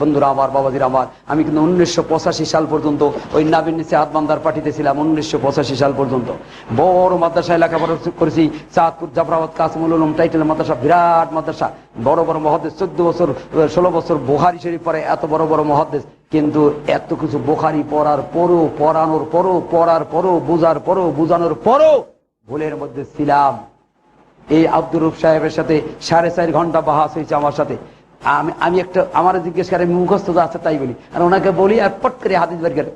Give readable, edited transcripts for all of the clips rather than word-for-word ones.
বন্ধুরা আমার, বাবাজিরা আমার, আমি কিন্তু 1985 সাল পর্যন্ত ওই নাবির নিচে হাত বান্দার পার্টিতে ছিলাম। 1985 সাল পর্যন্ত বড় মাদ্রাসায় লেখাপড়া করেছি। চাঁদপুর জাফরাবাদ কাসমুল উলুম টাইটেল মাদ্রাসা, বিরাট মাদ্রাসা, বড় বড় মুহাদ্দিস, 14 বছর 16 বছর বুখারী শরীফ পড়ে, এত বড় বড় মুহাদ্দিস। কিন্তু এত কিছু বুখারী পড়ার পরও, পড়ানোর পরও, পড়ার পরও, বুঝার পরও, বুঝানোর পরও ভুলের মধ্যে ছিলাম। এই আব্দুর রউফ সাহেবের সাথে 4.5 ঘন্টা বাহাস হয়েছে আমার সাথে। আমি একটা আমার জিজ্ঞেস করে মুখস্থ আছে তাই বলি, আর ওনাকে বলি আর পট করে হাদিস বের করে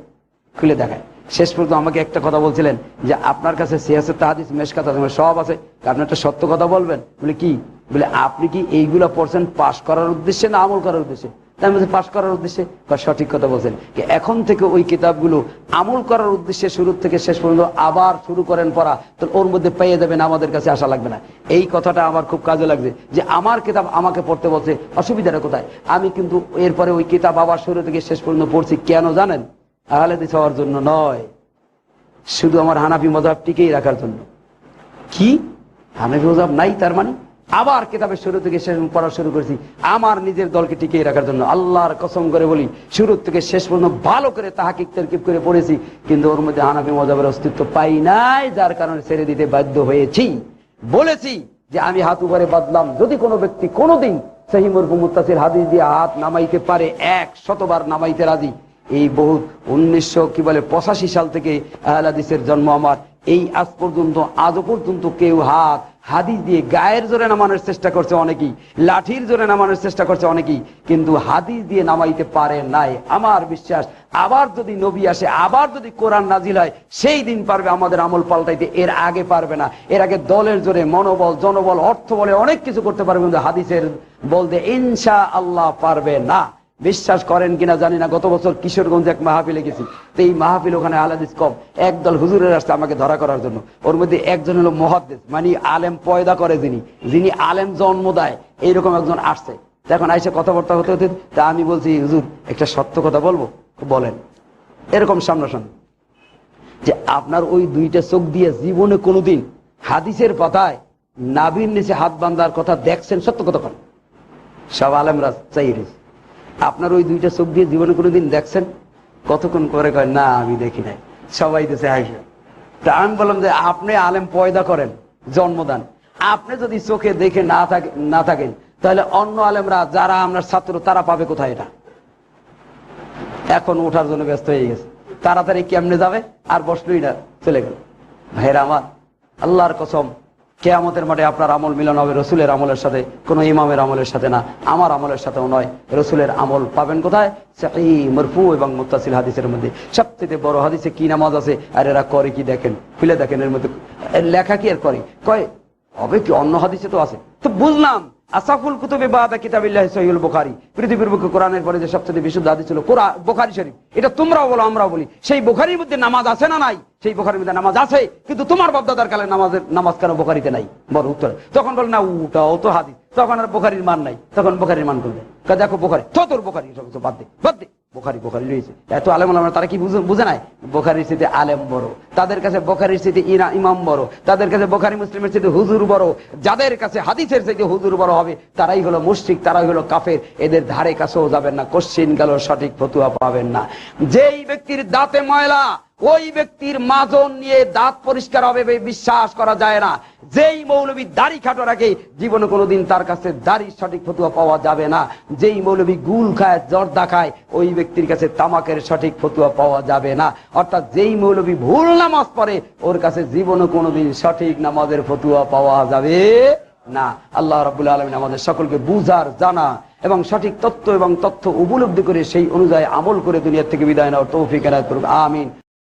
খুলে দেখায়। শেষ পর্যন্ত আমাকে একটা কথা বলছিলেন যে আপনার কাছে সিয়াসত হাদিস মেশকাত সব আছে, আপনি একটা সত্য কথা বলবেন। বলে কি? বলে আপনি কি এইগুলা পড়ছেন পাশ করার উদ্দেশ্যে না আমল করার উদ্দেশ্যে? তাই বলছে পাশ করার উদ্দেশ্যে। সঠিক কথা বলছেন। এখন থেকে ওই কিতাবগুলো আমল করার উদ্দেশ্যে শুরু থেকে শেষ পর্যন্ত আবার শুরু করেন পড়া, তো ওর মধ্যে পেয়ে যাবেন, আমাদের কাছে আসা লাগবে না। এই কথাটা আমার খুব কাজে লাগছে যে আমার কিতাব আমাকে পড়তে বলছে, অসুবিধাটা কোথায়? আমি কিন্তু এরপরে ওই কিতাব আবার শুরু থেকে শেষ পর্যন্ত পড়ছি। কেন জানেন? আহলে হাদিস হওয়ার জন্য নয়, শুধু আমার হানাফি মাযহাব টিকেই রাখার জন্য। কি হানাফি মাযহাব নাই তার মানে? আবার কিতাবের শুরু থেকে শেষ পড়া শুরু করেছি আমার নিজের দলকে টিকিয়ে রাখার জন্য। আল্লাহর কসম করে বলি, শুরু থেকে শেষ পর্যন্ত ভালো করে তাহকিক তারকিব করে পড়েছি, কিন্তু ওর মধ্যে হানাফি মাযহাবের অস্তিত্ব পাই নাই, যার কারণে ছেড়ে দিতে বাধ্য হয়েছি। বলেছি যে আমি হাত উপরে বাঁধলাম, যদি কোনো ব্যক্তি কোনোদিন সহিহ মারফু মুত্তাসিল হাদিস দিয়ে হাত নামাইতে পারে, 100 বার নামাইতে রাজি। এই বহুত 1985 সাল থেকে আহলে হাদিসের জন্ম আমার, এই আজ পর্যন্ত আজও পর্যন্ত কেউ হাত হাদিস দিয়ে গায়ের জোরে নামানোর চেষ্টা করছে অনেকেই, লাঠির জোরে নামানোর চেষ্টা করছে অনেকেই, কিন্তু হাদিস দিয়ে নামাইতে পারে নাই। আমার বিশ্বাস আবার যদি নবী আসে, আবার যদি কোরআন নাজিল হয়, সেই দিন পারবে আমাদের আমল পাল্টাইতে, এর আগে পারবে না। এর আগে দলের জোরে মনোবল, জনবল, অর্থ বলে অনেক কিছু করতে পারবে, কিন্তু হাদিসের বলতে ইনশাআল্লাহ পারবে না। বিশ্বাস করেন কিনা জানি না, গত বছর কিশোরগঞ্জে এক মাহফিলে গেছি, তো এই মাহফিল ওখানে আহলে হাদিস কম, একদল হুজুরের আসছে আমাকে ধরা করার জন্য। ওর মধ্যে একজন হলো মুহাদ্দিস, মানে আলেম পয়দা করে, যিনি আলেম জন্ম দেয়, এইরকম একজন আসছে। এখন আইসে কথাবার্তা হতে হতে তা আমি বলছি, হুজুর একটা সত্য কথা বলবো? বলেন। এরকম সামনাসামনি যে আপনার ওই দুইটা চোখ দিয়ে জীবনে কোনোদিন হাদিসের পাতায় নাভির নিচে হাত বান্ধার কথা দেখছেন? সত্য কথা বলেন। সব আলেমরা চাইরে, আপনার ওই দুইটা চোখ দিয়ে জীবনে কোনোদিন দেখছেন? কতক্ষণ করে কয় না আমি দেখি নাই, সবাই দেশে হাসে। তা আমি বললাম যে আপনি আলেম পয়দা করেন, জন্মদান, আপনি যদি চোখে দেখে না থাকেন, তাহলে অন্য আলেমরা যারা আপনার ছাত্র তারা পাবে কোথায়? এটা এখন ওঠার জন্য ব্যস্ত হয়ে গেছে, তাড়াতাড়ি কেমনে যাবে, আর বসলই না, চলে গেল। ভাইরা আমার, আল্লাহর কসম, কিয়ামতের মাঠে আপনার আমল মিলন হবে রসুলের আমলের সাথে, কোন ইমামের আমলের সাথে না, আমার আমলের সাথেও নয়। রসুলের আমল পাবেন কোথায়? সহিহ মারফু এবং মুত্তাসিল হাদিসের মধ্যে। সবচেয়ে বড় হাদিসে কি নামাজ আছে, আর এরা করে কি দেখেন, খুলে দেখেন, এর মধ্যে লেখা কি আর করে কয় হবে কি? অন্য হাদিসে তো আছে। তো বুঝলাম আসাফুল কুতুবে বাদা কিতাবিল্লাহ সহিহুল বুখারী, পৃথিবীর বুকে কোরআনের পরে যে সবচেয়ে বিশুদ্ধ হাদিস হলো বুখারী শরীফ। এটা তোমরাও বলো, আমরাও বলি। সেই বুখারীর মধ্যে নামাজ আছে না নাই? সেই বুখারীর মধ্যে নামাজ আছে, কিন্তু তোমার বাপদাদার কালে নামাজ কেন বুখারীতে নাই? বড় উত্তর। তখন বল না ওটাও তো হাদিস, তখন আর বুখারীর মান নাই, তখন বুখারীর মান করবে। দেখো বুখারী তো তোর বুখারী সব বাদ দে, বাদ দে, বুখারী রয়েছে। এত আলেম ওলামা তারা কি বুঝে নাই? বুখারীর চাইতে আলেম বড়, তাদের কাছে বুখারীর চাইতে ইমাম বড়, তাদের কাছে বুখারী মুসলিমের চাইতে হুজুর বড়। যাদের কাছে হাদিসের চাইতে হুজুর বড় হবে, তারাই হলো মুশরিক, তারাই হলো কাফের। এদের ধারে কাছেও যাবেন না, কোশ্চিন গেল সঠিক ফতুয়া পাবেন না। যেই ব্যক্তির দাঁতে ময়লা, ওই ব্যক্তির মাজন নিয়ে দাঁত পরিষ্কার হবে বিশ্বাস করা যায় না। যেই মৌলবী দাড়ি খাটো রাখে, জীবনে কোনোদিন তার কাছে দাড়ির সঠিক ফতুয়া পাওয়া যাবে না। যেই মৌলবী গুল খায়, জর্দা খায়, ওই ব্যক্তির কাছে তামাকের সঠিক ফতুয়া পাওয়া যাবে না। অর্থাৎ যেই মৌলবী ভুল নামাজ পড়ে, ওর কাছে জীবনে কোনোদিন সঠিক নামাজের ফতুয়া পাওয়া যাবে না। আল্লাহ রাব্বুল আলামিন আমাদের সকলকে বুঝার, জানা এবং সঠিক তথ্য এবং তথ্য উপলব্ধি করে সেই অনুযায়ী আমল করে দুনিয়া থেকে বিদায় নেওয়ার তৌফিক এনায়েত করুন। আমিন।